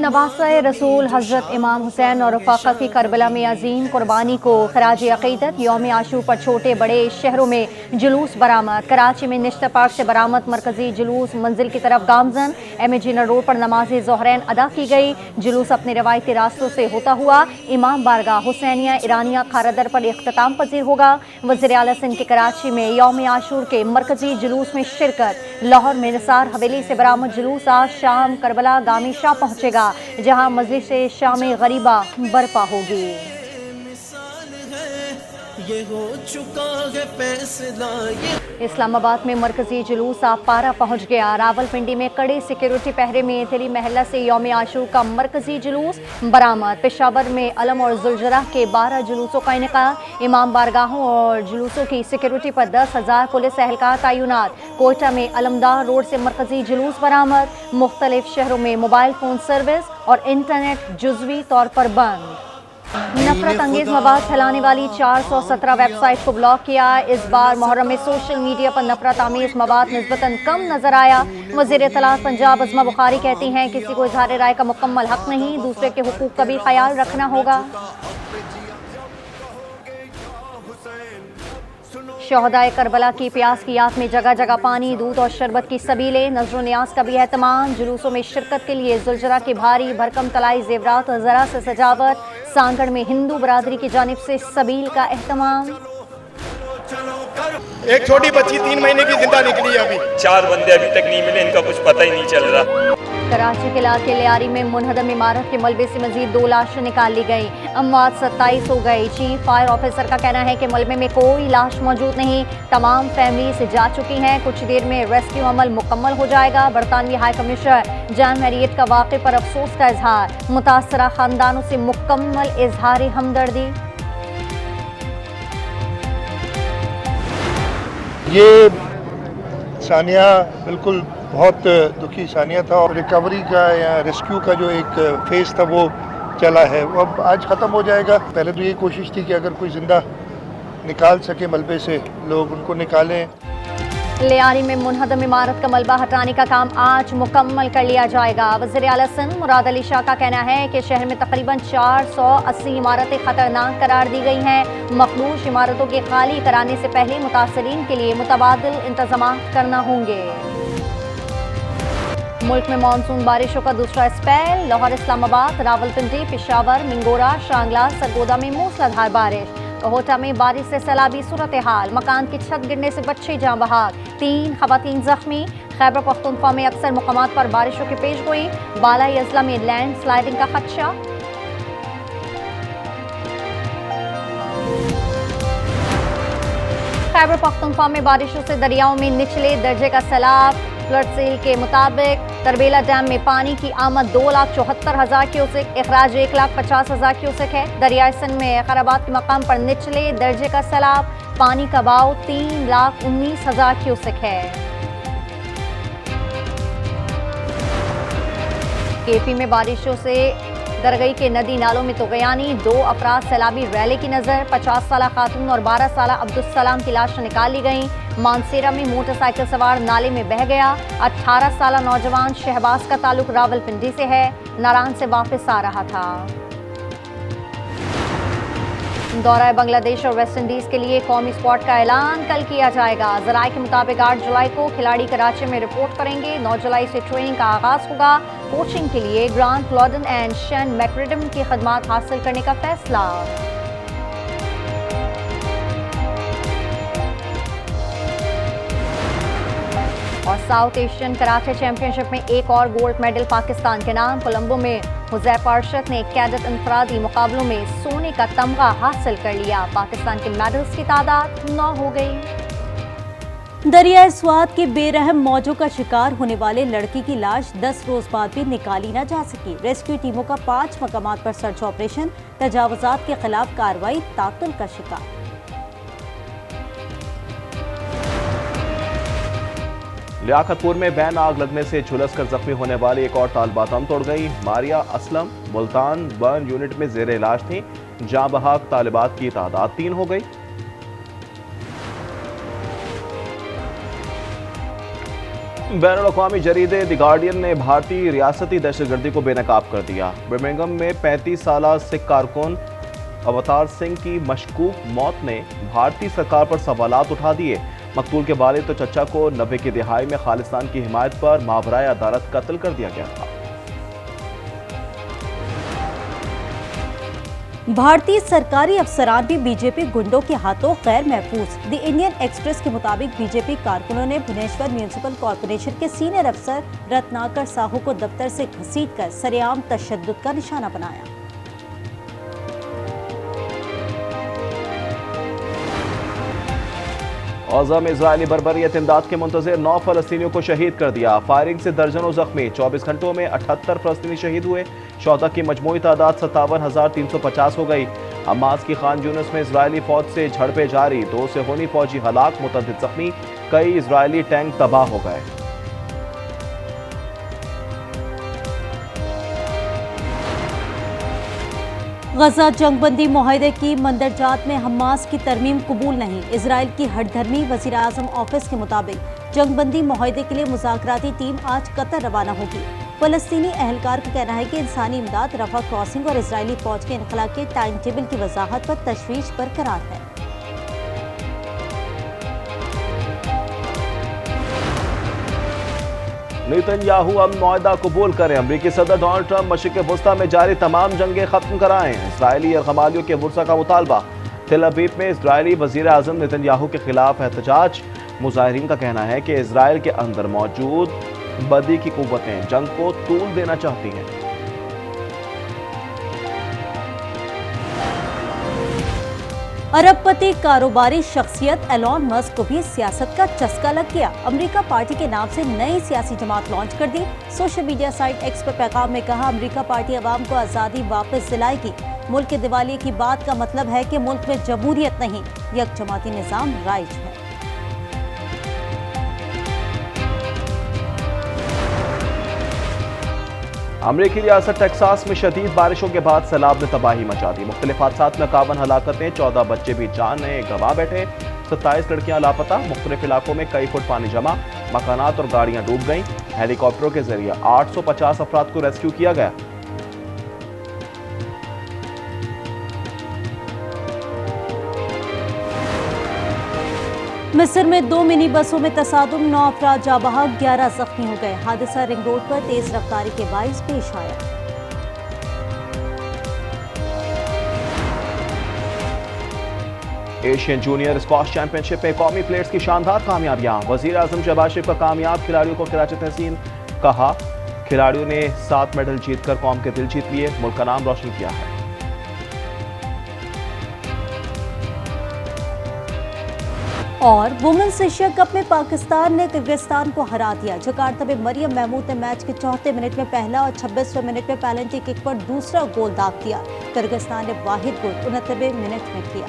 नवासे रसूल हज़रत इमाम हुसैन और रफ़ाक़ा की करबला में अजीम कुर्बानी को खराज अक़ीदत यौम आशूर पर छोटे बड़े शहरों में जुलूस बरामद। कराची में निश्ता पार्क से बरामद मरकजी जुलूस मंजिल की तरफ गामजन। एम जिनर रोड पर नमाज ज़ोहरैन अदा की गई। जुलूस अपने रवायती रास्तों से होता हुआ इमाम बारगाह हुसैनिया ईरानिया खारादर पर इख्तिताम पजीर होगा। वज़ीर आला सिंध के कराची में यौम आशूर के मरकजी जुलूस में शिरकत। लाहौर में निसार हवेली से बरामद जुलूस आज शाम करबला गामी शाह पहुँचेगा, जहाँ मजलिस शामी गरीबा बर्पा होगी। ये हो चुका है फैसला। इस्लामाबाद में मरकजी जुलूस आप पारा पहुँच गया। रावलपिंडी में कड़े सिक्योरिटी पहरे में तेली महल्ला से यौम आशूर का मरकजी जुलूस बरामद। पेशावर में अलम और जुलजरा के 12 जुलूसों का इनेकाद। इमाम बारगाहों और जुलूसों की सिक्योरिटी पर 10,000 पुलिस एहलकार तैनात। कोयटा में अलमदार रोड से मरकजी जुलूस बरामद। मुख्तलिफ शहरों में मोबाइल फ़ोन सर्विस और इंटरनेट जुज़वी तौर पर बंद। नफरत अंगेज मवाद फैलाने वाली 417 वेबसाइट को ब्लॉक किया। इस बार मुहर्रम में सोशल मीडिया पर नफरत आमेज मवाद निस्बतन कम नजर आया। वज़ीर इत्तलात पंजाब अज़मा बुखारी कहती हैं, किसी को इज़हार राय का मुकम्मल हक नहीं, दूसरे के हुकूक का भी ख्याल रखना होगा। शहदाए करबला की प्यास की याद में जगह जगह पानी, दूध और शरबत की सबीलें। नजर न्याज का भी एहतमाम। जुलूसों में शिरकत के लिए जुलजरा के भारी भरकम तलाई जेवरात और ज़रा से सजावट। सांगड़ में हिंदू बरादरी की जानिब से सबील का एहतमाम। एक छोटी बच्ची 3 महीने की जिंदा निकली है, अभी 4 बंदे अभी तक नहीं मिले, इनका कुछ पता ही नहीं चल रहा। कराची के इलाके लियारी में मुनहदम इमारत के मलबे से मजीद 2 लाशें निकाल ली गई। अमवात 27 हो गई। चीफ फायर ऑफिसर का कहना है कि मलबे में कोई लाश मौजूद नहीं, तमाम फैमिली से जा चुकी हैं। कुछ देर में रेस्क्यू अमल मुकम्मल हो जाएगा। बरतानवी हाई कमिश्नर जॉन मैरियट का वाक़े पर अफसोस का इजहार। मुतासरा खानदानों से मुकम्मल इजहार हमदर्दी। ये सानिया बिल्कुल बहुत दुखी सानिया था और रिकवरी का या रेस्क्यू का जो एक फेज़ था वो चला है, वो अब आज ख़त्म हो जाएगा। पहले तो ये कोशिश थी कि अगर कोई ज़िंदा निकाल सके मलबे से, लोग उनको निकालें। लियारी में मुनहदम इमारत का मलबा हटाने का काम आज मुकम्मल कर लिया जाएगा। वज़ीर आला सिंध मुराद अली शाह का कहना है कि शहर में तकरीबन 480 इमारतें खतरनाक करार दी गई हैं। मखदूश इमारतों के खाली कराने से पहले मुतासरीन के लिए मुतबादिल इंतजाम करना होंगे। मुल्क में मानसून बारिशों का दूसरा स्पेल। लाहौर, इस्लामाबाद, रावलपिंडी, पेशावर, मिंगोरा, शांगला, सरगोदा में मूसलाधार बारिश। कोटा में बारिश से सैलाबी सूरत हाल। मकान की छत गिरने से बच्चे जाँ बहाक, 3 खवातीन जख्मी। खैबर पख्तूनख्वा में अक्सर मुकामात पर बारिशों की पेश गोई। बालाई अजला में लैंड स्लाइडिंग का खदशा। खैबर पख्तूनख्वा में बारिशों से दरियाओं में निचले दर्जे का सैलाब। फ्लड सेल के मुताबिक तरबेला डैम में पानी की आमद 2,74,000 क्यूसेक, अखराज 1,50,000 क्यूसेक है। दरियाए सिंध में खराबात के मकाम पर निचले दर्जे का सैलाब। पानी का बहाव 3,19,000 क्यूसेक है। केपी में बारिशों से दरगई के नदी नालों में तुगयानी। 2 अफराद सैलाबी रैली की नज़र। 50 साला खातून और 12 साला अब्दुलसलाम की लाश निकाल ली गई। मानसेरा में मोटरसाइकिल सवार नाले में बह गया। 18 साला नौजवान शहबाज का ताल्लुक रावलपिंडी से है, नारान से वापस आ रहा था। दौरा बांग्लादेश और वेस्ट इंडीज के लिए कौमी स्क्वाड का ऐलान कल किया जाएगा। जराये के मुताबिक 8 जुलाई को खिलाड़ी कराची में रिपोर्ट करेंगे। 9 जुलाई से ट्रेनिंग का आगाज होगा। कोचिंग के लिए ग्रांट लॉडन एंड शेन मैक्रिडम की खदमात हासिल करने का फैसला। और साउथ एशियन कराटे चैंपियनशिप में एक और गोल्ड मेडल पाकिस्तान के नाम। कोलंबो में हुज़ैफा अरशद ने कैडेट इंफरादी मुकाबलों में सोने का तमगा हासिल कर लिया। पाकिस्तान के मेडल्स की तादाद 9 हो गई। दरियाए स्वात के बेरहम मौजों का शिकार होने वाले लड़की की लाश 10 रोज बाद भी निकाली न जा सकी। रेस्क्यू टीमों का 5 मकामात पर सर्च ऑपरेशन। तजावुजात के खिलाफ कार्रवाई तातुल का शिकार। लियाकतपुर में बैन आग लगने से झुलसकर जख्मी होने वाली एक और तालिबा दम तोड़ गई। मारिया असलम मुल्तान बर्न यूनिट में जेर इलाज थी। जाँ बहाक तालिबात की तादाद 3 हो गई। बैनुल-अक़वामी जरीदे द गार्डियन ने भारतीय रियासती दहशतगर्दी को बेनकाब कर दिया। बर्मिंघम में 35 साला सिख कारकुन अवतार सिंह की मशकूक मौत ने भारतीय सरकार पर सवालात उठा दिए। मकतूल के वालिद तो चचा को 90 की दिहाई में खालिस्तान की हिमायत पर मावराए अदालत कत्ल कर दिया गया था। भारतीय सरकारी अफसरान भी बीजेपी गुंडों के हाथों गैर महफूज। द इंडियन एक्सप्रेस के मुताबिक बीजेपी कारकुनों ने भुवनेश्वर म्यूनिसिपल कॉरपोरेशन के सीनियर अफसर रत्नाकर साहू को दफ्तर से घसीटकर सरेआम तशद्दुद का निशाना बनाया। औज़ा में इजरायली बर्बरियत इमदाद के मुंतज़िर 9 फ़लस्तीनियों को शहीद कर दिया। फायरिंग से दर्जनों जख्मी। 24 घंटों में 78 फ़लस्तीनी शहीद हुए। शौहदा की मजमूई तादाद 57,350 हो गई। हमास की खान यूनिस में इजरायली फौज से झड़पें जारी। 2 सेहूनी फौजी हलाक, मुतअद्दिद जख्मी। कई इजरायली टैंक तबाह हो गए। गजा जंगबंदी मुआहदे की मंदरजात में हमास की तरमीम कबूल नहीं। इजराइल की हठधर्मी। वज़ीर आज़म ऑफिस के मुताबिक जंगबंदी मुआहदे के लिए मुज़ाकराती टीम आज कतर रवाना होगी। फ़लस्तीनी अहलकार का कहना है कि इंसानी इमदाद, रफा क्रॉसिंग और इजरायली फौज के इनखला के टाइम टेबल की वजाहत पर तशवीश बरकरार है। नेतन्याहू अब मुआहदा कबूल करें। अमरीकी सदर डोनाल्ड ट्रंप मशरिक़ वस्ता में जारी तमाम जंगें खत्म कराएं। इसराइली यरगमालियों के वुरसा का मुतालबा। तेल अवीव में इसराइली वज़ीर आज़म नेतन्याहू के खिलाफ एहतजाज। मुजाहिरीन का कहना है कि इसराइल के अंदर मौजूद बदी की कुव्वतें जंग को तूल देना चाहती हैं। अरबपति कारोबारी शख्सियत एलॉन मस्क को भी सियासत का चस्का लग गया। अमेरिका पार्टी के नाम से नई सियासी जमात लॉन्च कर दी। सोशल मीडिया साइट एक्स पर पैगाम में कहा, अमेरिका पार्टी अवाम को आज़ादी वापस दिलाएगी। मुल्क के दिवालिये की बात का मतलब है कि मुल्क में जमहूरियत नहीं, यकजमाती निज़ाम राइज है। अमरीकी रियासत टेक्सास में शदीद बारिशों के बाद सैलाब ने तबाही मचा दी। मुख्तलिफ हादसात में 51 हलाकतें, 14 बच्चे भी जान गंवा बैठे। 27 लड़कियां लापता। मुख्तलिफ इलाकों में कई फुट पानी जमा। मकानात और गाड़ियां डूब गईं। हेलीकॉप्टरों के जरिए 850 अफराद को रेस्क्यू किया गया। मिस्र में 2 मिनी बसों में तसादुम, 9 अफराद जाँ बहक, 11 जख्मी हो गए। हादसा रिंग रोड पर तेज रफ्तारी के बाइस पेश आया। एशियन जूनियर स्क्वाश चैंपियनशिप में कौमी प्लेयर्स की शानदार कामयाबियां। वजीर आजम शहबाज शरीफ का कामयाब खिलाड़ियों को खिराज तहसीन। कहा, खिलाड़ियों ने 7 मेडल जीतकर कौम के दिल जीत लिए, मुल्क का नाम रोशन किया है। और वुमेन्स एशिया कप में पाकिस्तान ने किर्गिस्तान को हरा दिया। जकार्ता में मरियम महमूद ने मैच के 34 मिनट में पहला और 26वें मिनट में पेनल्टी किक पर दूसरा गोल दाग दिया। किर्गिस्तान ने वाहिद गोल 69वें मिनट में किया।